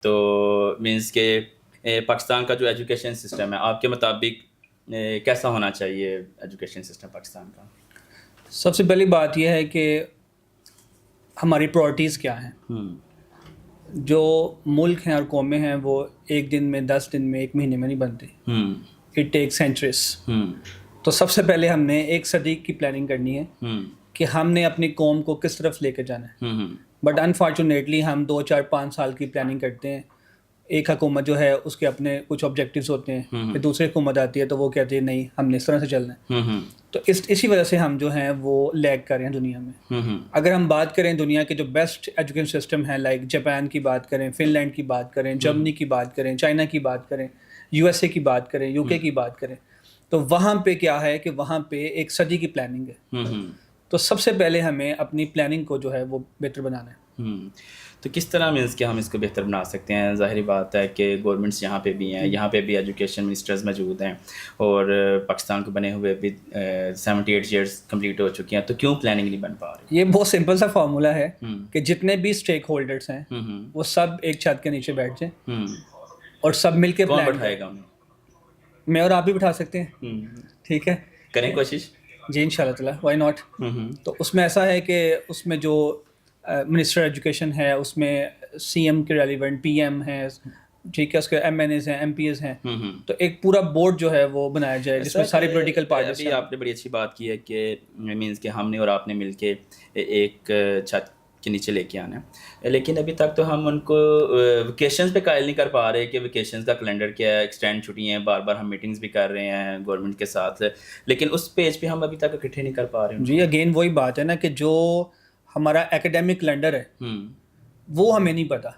تو مینس کہ پاکستان کا جو ایجوکیشن سسٹم ہے آپ کے مطابق کیسا ہونا چاہیے ایجوکیشن سسٹم پاکستان کا؟ سب سے پہلی بات یہ ہے کہ ہماری پرائرٹیز کیا ہیں. جو ملک ہیں اور قومیں ہیں وہ ایک دن میں 10 دن میں 1 مہینے میں نہیں بنتی. It take centuries. تو سب سے پہلے ہم نے 1 صدی کی پلاننگ کرنی ہے کہ ہم نے اپنی قوم کو کس طرف لے کے جانا ہے. بٹ انفارچونیٹلی ہم 2 4 5 سال کی پلاننگ کرتے ہیں. ایک حکومت جو ہے اس کے اپنے کچھ آبجیکٹیوز ہوتے ہیں, پھر دوسری حکومت آتی ہے تو وہ کہتی ہے نہیں ہم نے اس طرح سے چلنا ہے. تو اسی وجہ سے ہم جو ہیں وہ لیگ کر رہے ہیں دنیا میں. اگر ہم بات کریں دنیا کے جو بیسٹ ایجوکیشن سسٹم ہیں لائک جاپان کی بات کریں, فن لینڈ کی بات کریں, جرمنی کی بات کریں, چائنا کی بات کریں, USA کی بات کریں, UK کی بات کریں, تو وہاں پہ کیا ہے کہ وہاں پہ 1 صدی کی پلاننگ ہے. تو سب سے پہلے ہمیں اپنی پلاننگ کو جو ہے وہ بہتر بنانا ہے. تو کس طرح مینس کہ ہم اس کو بہتر بنا سکتے ہیں؟ ظاہری بات ہے کہ گورنمنٹس یہاں پہ بھی ہیں, یہاں پہ بھی ایجوکیشن منسٹرز موجود ہیں اور پاکستان کو بنے ہوئے بھی 78 ایئرس کمپلیٹ ہو چکی ہیں, تو کیوں پلاننگ نہیں بن پا رہی؟ یہ بہت سمپل سا فارمولہ ہے کہ جتنے بھی اسٹیک ہولڈرس ہیں وہ سب ایک چھت کے نیچے بیٹھ جائیں اور سب مل کے کون بٹھائے گا انہیں؟ میں اور آپ بھی بٹھا سکتے ہیں. ٹھیک ہے, کریں کوشش. جی ان شاء اللہ تعالیٰ, وائی ناٹ. تو اس میں ایسا ہے کہ اس میں جو منسٹر ایجوکیشن ہے اس میں CM کے ریلیونٹ PM ہیں, ٹھیک ہے, اس کے MNAs ہیں, MPs ہیں. تو ایک پورا بورڈ جو ہے وہ بنایا جائے جس میں ساری پولیٹیکل پارٹیز ہیں. آپ نے بڑی اچھی بات کی ہے کہ مینس کہ ہم نے اور آپ نے مل کے ایک چھت کے نیچے لے کے آنا ہے, لیکن ابھی تک تو ہم ان کو ویکیشنز پہ قائل نہیں کر پا رہے کہ ویکیشنز کا کیلنڈر کیا ہے, ایکسٹینڈ چھٹی ہیں, بار بار ہم میٹنگز بھی کر رہے ہیں گورنمنٹ کے ساتھ, لیکن اس پیج پہ ہم ابھی تک اکٹھے نہیں کر پا رہے ہیں. جی اگین وہی بات ہے نا کہ جو ہمارا ایکیڈیمک کیلنڈر ہے وہ ہمیں نہیں پتہ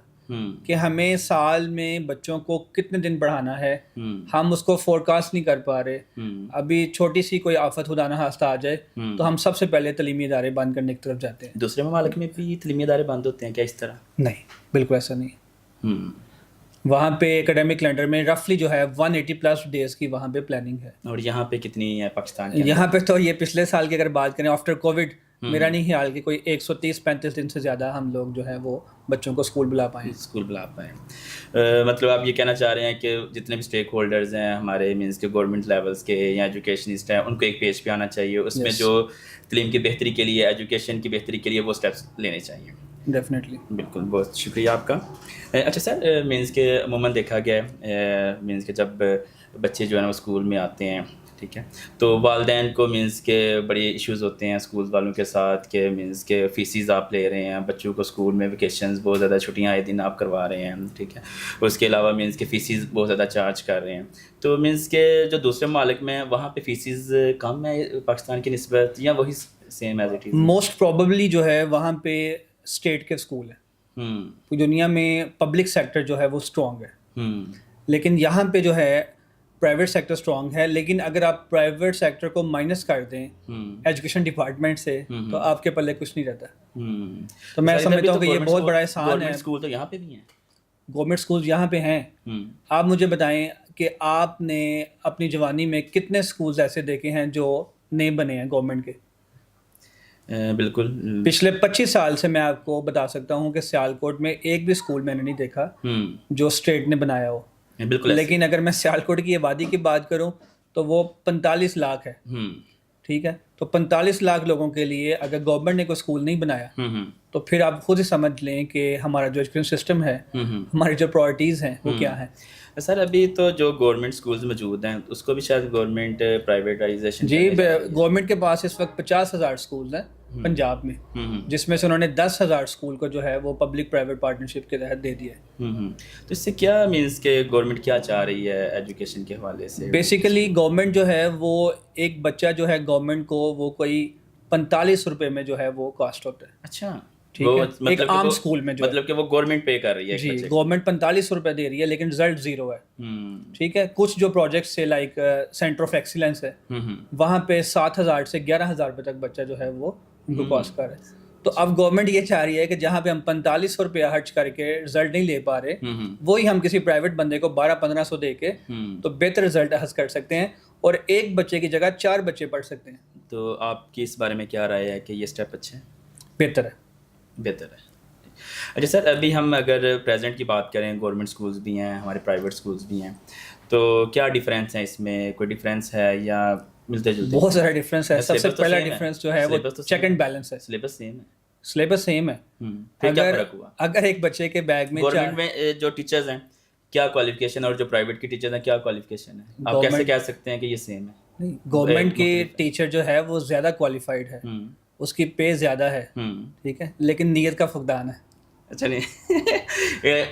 کہ ہمیں سال میں بچوں کو کتنے دن پڑھانا ہے, ہم اس کو فورکاسٹ نہیں کر پا رہے. ابھی چھوٹی سی کوئی آفت خدا نہ خواستہ آ جائے تو ہم سب سے پہلے تعلیمی ادارے بند کرنے کی طرف جاتے ہیں. دوسرے ممالک میں بھی تعلیمی ادارے بند ہوتے ہیں کیا اس طرح؟ نہیں, بالکل ایسا نہیں. وہاں پہ ایکیڈیمک کیلنڈر میں رفلی جو ہے 180+ ڈیز کی وہاں پہ پلاننگ ہے. اور یہاں پہ کتنی ہے پاکستان کے؟ یہاں پہ تو یہ پچھلے سال کی اگر بات کریں آفٹر کووڈ, میرا نہیں خیال کہ کوئی 130-135 دن سے زیادہ ہم لوگ جو ہے وہ بچوں کو اسکول بلا پائیں. مطلب آپ یہ کہنا چاہ رہے ہیں کہ جتنے بھی اسٹیک ہولڈرز ہیں ہمارے مینس کے گورنمنٹ لیولس کے یا ایجوکیشنسٹ ہیں ان کو ایک پیج پہ آنا چاہیے, اس میں جو تعلیم کی بہتری کے لیے, ایجوکیشن کی بہتری کے لیے وہ اسٹیپس لینے چاہیے. ڈیفینیٹلی. بالکل, بہت شکریہ آپ کا. اچھا سر, مینس کہ عموماً دیکھا گیا ہے مینس کہ جب بچے جو ہے نا وہ اسکول میں آتے ہیں, ٹھیک ہے, تو والدین کو مینس کے بڑے ایشوز ہوتے ہیں اسکول والوں کے ساتھ کہ مینس کے فیسیز آپ لے رہے ہیں بچوں کو اسکول میں, ویکیشنز بہت زیادہ چھٹیاں آئے دن آپ کروا رہے ہیں, ٹھیک ہے, اس کے علاوہ مینس کے فیسیز بہت زیادہ چارج کر رہے ہیں. تو مینس کے جو دوسرے ممالک میں وہاں پہ فیسیز کم ہے پاکستان کی نسبت یا وہی same as it is? Most probably جو ہے وہاں پہ اسٹیٹ کے اسکول ہیں. دنیا میں پبلک سیکٹر جو ہے وہ اسٹرانگ ہے, لیکن یہاں پہ جو ہے پرائیویٹ سیکٹر اسٹرانگ ہے. لیکن اگر آپ پرائیویٹ سیکٹر کو مائنس کر دیں ایجوکیشن ڈپارٹمنٹ سے تو آپ کے پلے کچھ نہیں رہتا. تو میں سمجھتا ہوں کہ یہ بہت بڑا احسان ہے. اسکول تو یہاں پہ بھی ہیں, گورنمنٹ اسکولز یہاں پہ ہیں. آپ مجھے بتائیں کہ آپ نے اپنی جوانی میں کتنے اسکولز ایسے دیکھے ہیں جو نئے بنے ہیں گورنمنٹ کے؟ بالکل. پچھلے 25 سال سے میں آپ کو بتا سکتا ہوں کہ سیالکوٹ میں ایک بھی اسکول میں نے نہیں دیکھا جو اسٹیٹ نے بنایا ہو. بالکل. لیکن اگر میں سیالکوٹ کی آبادی کی بات کروں تو وہ 45 لاکھ ہے, ٹھیک ہے. تو 45 لاکھ لوگوں کے لیے اگر گورنمنٹ نے کوئی اسکول نہیں بنایا تو پھر آپ خود ہی سمجھ لیں کہ ہمارا جو ایجوکیشن سسٹم ہے, ہماری جو پرائرٹیز ہیں وہ کیا ہیں. سر ابھی تو جو گورنمنٹ اسکولز موجود ہیں اس کو بھی شاید گورنمنٹ پرائیویٹائزیشن. جی, گورنمنٹ کے پاس اس وقت 50,000 اسکولز ہیں پنجاب میں, جس میں سے انہوں نے 10,000 اسکول کو جو ہے وہ پبلک پرائیویٹ پارٹنرشپ کے تحت دے دیا ہے. تو اس سے کیا مینس کہ گورنمنٹ کیا چاہ رہی ہے ایجوکیشن کے حوالے سے؟ بیسیکلی گورنمنٹ جو ہے وہ ایک بچہ جو ہے گورنمنٹ کو وہ کوئی 45 روپے میں جو ہے وہ کاسٹ ہوتا ہے. اچھا, ٹھیک ہے, ایک عام اسکول میں جو مطلب کہ وہ گورنمنٹ پے کر رہی ہے. جی, گورنمنٹ 45 روپے دے رہی ہے لیکن رزلٹ 0 ہے. ٹھیک ہے, کچھ جو پروجیکٹس ہے لائک سینٹر آف ایکسیلنس ہے وہاں پہ 7,000 سے 11,000 روپے تک بچہ جو ہے وہ ان کو کاسٹ کر رہا ہے. تو اب گورنمنٹ یہ چاہ رہی ہے کہ جہاں پہ ہم 4500 روپیہ خرچ کر کے رزلٹ نہیں لے پا رہے وہی ہم کسی پرائیویٹ بندے کو 1200-1500 دے کے تو بہتر رزلٹ حاصل کر سکتے ہیں اور ایک بچے کی جگہ 4 بچے پڑھ سکتے ہیں. تو آپ کی اس بارے میں کیا رائے ہے کہ یہ اسٹیپ اچھے ہیں؟ بہتر ہے. بہتر ہے. اچھا سر، ابھی ہم اگر پریزنٹ کی بات کریں، گورنمنٹ اسکولس بھی ہیں، ہمارے پرائیویٹ اسکولس بھی ہیں، تو کیا ڈفرینس ہے اس میں؟ کوئی ڈفرینس ہے یا ملتے جلتے؟ بہت سارا ڈفرینس ہے. سب سے Syllabus تو پہلا same ہے. ڈفرینس جو ہے وہ Syllabus تو چیک same اینڈ ہے. بیلنس ہے. سلیبس سیم ہے. سلیبس سیم ہے. پھر کیا فرق ہوا؟ اگر ایک بچے کے بیگ میں گورنمنٹ میں جو ٹیچرز ہیں کیا کوالیفیکیشن، اور جو پرائیویٹ کی ٹیچرز ہیں کیا کوالیفیکیشن ہے؟ آپ کیسے کہہ سکتے ہیں کہ یہ سیم ہے؟ گورنمنٹ کی ٹیچر جو ہے وہ زیادہ کوالیفائڈ ہے, اس کی پے زیادہ ہے, ٹھیک ہے, لیکن نیت کا فقدان ہے. اچھا نہیں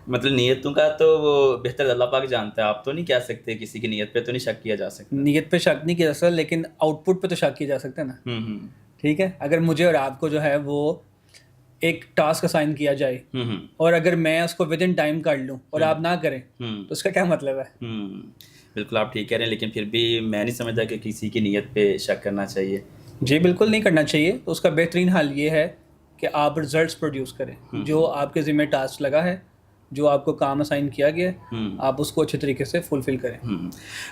مطلب نیتوں کا تو وہ بہتر اللہ پاک جانتا ہے, آپ تو نہیں کہہ سکتے, کسی کی نیت پہ تو نہیں شک کیا جا سکتا. نیت پہ شک نہیں کیا جا سکتا, لیکن آؤٹ پٹ پہ تو شک کیا جا سکتا ہے نا. ٹھیک ہے, اگر مجھے اور آپ کو جو ہے وہ ایک ٹاسک اسائن کیا جائے اور اگر میں اس کو ود ان ٹائم کر لوں اور آپ نہ کریں تو اس کا کیا مطلب ہے؟ بالکل آپ ٹھیک کہہ رہے ہیں, لیکن پھر بھی میں نہیں سمجھتا کہ کسی کی نیت پہ شک کرنا چاہیے. جی بالکل نہیں کرنا چاہیے. تو اس کا بہترین حل یہ ہے کہ آپ رزلٹس پروڈیوس کریں, جو آپ کے ذمہ ٹاسک لگا ہے, جو آپ کو کام اسائن کیا گیا ہے, آپ اس کو اچھے طریقے سے فلفل کریں.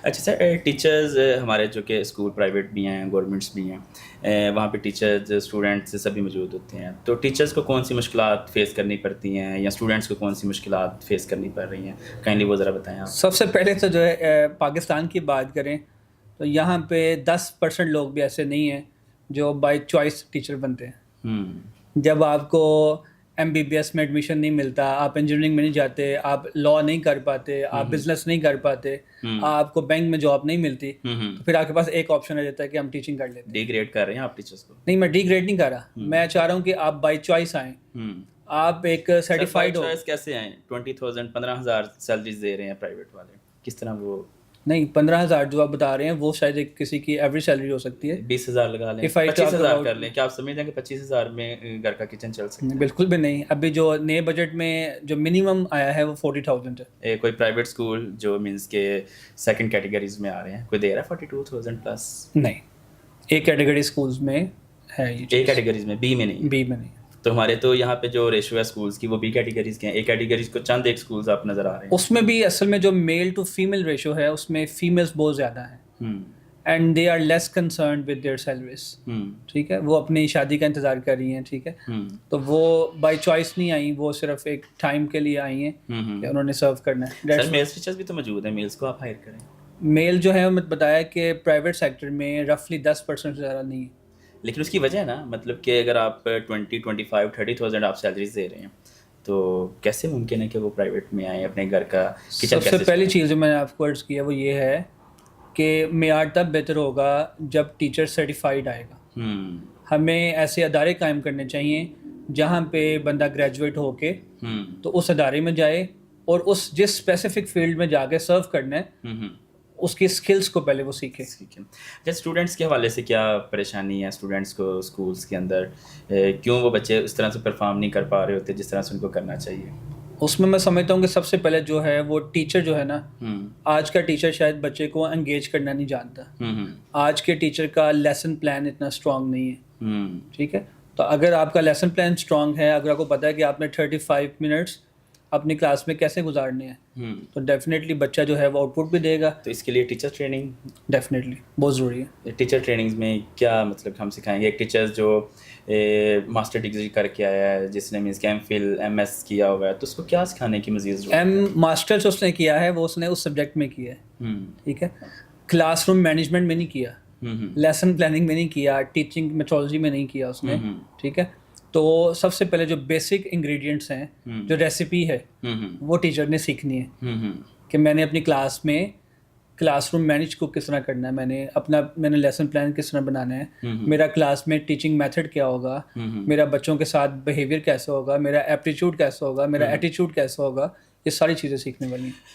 اچھا سر, ٹیچرز ہمارے جو کہ اسکول پرائیویٹ بھی ہیں, گورنمنٹس بھی ہیں, وہاں پہ ٹیچرز اسٹوڈنٹس سبھی موجود ہوتے ہیں, تو ٹیچرز کو کون سی مشکلات فیس کرنی پڑتی ہیں یا اسٹوڈنٹس کو کون سی مشکلات فیس کرنی پڑ رہی ہیں؟ کائنڈلی وہ ذرا بتائیں آپ. سب سے پہلے تو جو ہے پاکستان کی بات کریں تو یہاں پہ 10% لوگ بھی ایسے نہیں ہیں جو بائی چوائس ٹیچر بنتے ہیں. جب آپ کو MBBS میں ایڈمیشن نہیں ملتا, آپ انجینئرنگ میں نہیں جاتے, آپ لاء نہیں کر پاتے, آپ بزنس نہیں کر پاتے, آپ کو بینک میں جاب نہیں ملتی, تو پھر آپ کے پاس ایک آپشن آ جاتا ہے کہ ہم ٹیچنگ کر لیتے ہیں. ڈی گریڈ کر رہے ہیں آپ ٹیچرس کو؟ نہیں, میں ڈی گریڈ نہیں کر رہا, میں چاہ رہا ہوں کہ آپ بائی چوائس آئیں. آپ ایک سرٹیفائڈ ہو. کیسے آئیں؟ 20,000 15,000 سیلریز دے رہے ہیں پرائیویٹ والے, کس طرح وہ؟ نہیں, 15,000 جو آپ بتا رہے ہیں وہ شاید کسی کی ایوریج سیلری ہو سکتی ہے. 20,000 لگا لیں, 25,000 کر لیں. کیا آپ سمجھتے ہیں کہ 25,000 میں گھر کا کچن چل سکتا ہے؟ بالکل بھی نہیں. ابھی جو نئے بجٹ میں جو منیمم آیا ہے وہ 40,000 ہے. کوئی پرائیویٹ اسکول جو مینس کے سیکنڈ کیٹیگریز میں آ رہے ہیں, کوئی دے رہا ہے 42,000 پلس؟ نہیں, اے کیٹیگری اسکولس میں ہے یہ. اے کیٹیگریز میں, بی میں نہیں؟ بی میں نہیں. تو ہمارے تو یہاں پہ جو ریشو ہے اسکولس کی وہ بی کیٹیگریز کے ہیں, اے کیٹیگریز کو چند ایک اسکولز آپ نظر آ رہے ہیں. اس میں بھی اصل میں جو میل ٹو فیمیل ریشو ہے اس میں فیمیلس بہت زیادہ ہیں, and they are less concerned with their salaries. ٹھیک ہے, وہ اپنی شادی کا انتظار کر رہی ہیں. ٹھیک ہے, تو وہ بائی چوائس نہیں آئیں, وہ صرف ایک ٹائم کے لیے آئی ہیں کہ انہوں نے سرو کرنا ہے. سر میلس ٹیچرز بھی تو موجود ہیں, میلس کو آپ ہائر کریں. میل جو ہے میں بتایا کہ پرائیویٹ سیکٹر میں رفلی 10% سے زیادہ نہیں ہے. لیکن اس کی وجہ ہے نا, مطلب کہ اگر آپ 20, 25, 30,000 آپ سیلریز دے رہے ہیں تو کیسے ممکن ہے کہ وہ پرائیویٹ میں آئیں, اپنے گھر کا کچن؟ سب سے پہلی چیز جو میں نے آپ کو عرض کیا وہ یہ ہے کہ معیار تب بہتر ہوگا جب ٹیچر سرٹیفائڈ آئے گا. ہمیں ایسے ادارے قائم کرنے چاہیے جہاں پہ بندہ گریجویٹ ہو کے تو اس ادارے میں جائے اور اس جس اسپیسیفک فیلڈ میں جا کے سرو کرنا ہے اس کی اسکلس کو پہلے وہ سیکھے. جیسے اسٹوڈنٹس کے حوالے سے کیا پریشانی ہے اسٹوڈنٹس کو اسکولس کے اندر, کیوں وہ بچے اس طرح سے پرفارم نہیں کر پا رہے ہوتے جس طرح سے ان کو کرنا چاہیے؟ اس میں سمجھتا ہوں کہ سب سے پہلے جو ہے وہ ٹیچر جو ہے نا, آج کا ٹیچر شاید بچے کو انگیج کرنا نہیں جانتا. آج کے ٹیچر کا لیسن پلان اتنا اسٹرانگ نہیں ہے. ٹھیک ہے, تو اگر آپ کا لیسن پلان اسٹرانگ ہے, اگر آپ کو پتا ہے کہ آپ نے 35 منٹس اپنی کلاس میں کیسے گزارنے ہیں, تو ڈیفینیٹلی بچہ جو ہے وہ آؤٹ پٹ بھی دے گا. تو اس کے لیے ٹیچر ٹریننگ ڈیفینیٹلی بہت ضروری ہے. ٹیچر ٹریننگز میں کیا مطلب ہم سکھائیں گے؟ ایک ٹیچر جو ماسٹر ڈگری کر کے آیا ہے, جس نے مینس کہ MPhil MS کیا ہوا ہے, تو اس کو کیا سکھانے کی مزید ضرورت ہے؟ ماسٹر جو اس نے کیا ہے وہ اس نے اس سبجیکٹ میں کیا ہے. ٹھیک ہے, کلاس روم مینجمنٹ میں نہیں کیا, لیسن پلاننگ میں نہیں کیا, ٹیچنگ میتھڈالوجی میں نہیں کیا اس نے. ٹھیک ہے, تو سب سے پہلے جو بیسک انگریڈینٹس ہیں, جو ریسیپی ہے, وہ ٹیچر نے سیکھنی ہے کہ میں نے اپنی کلاس میں کلاس روم مینیج کو کس طرح کرنا ہے, میں نے لیسن پلان کس طرح بنانا ہے, میرا کلاس میں ٹیچنگ میتھڈ کیا ہوگا, میرا بچوں کے ساتھ بیہیویئر کیسے ہوگا, میرا ایپٹیچیوڈ کیسے ہوگا, میرا ایٹیچیوڈ کیسے ہوگا, یہ ساری چیزیں سیکھنے والی ہیں.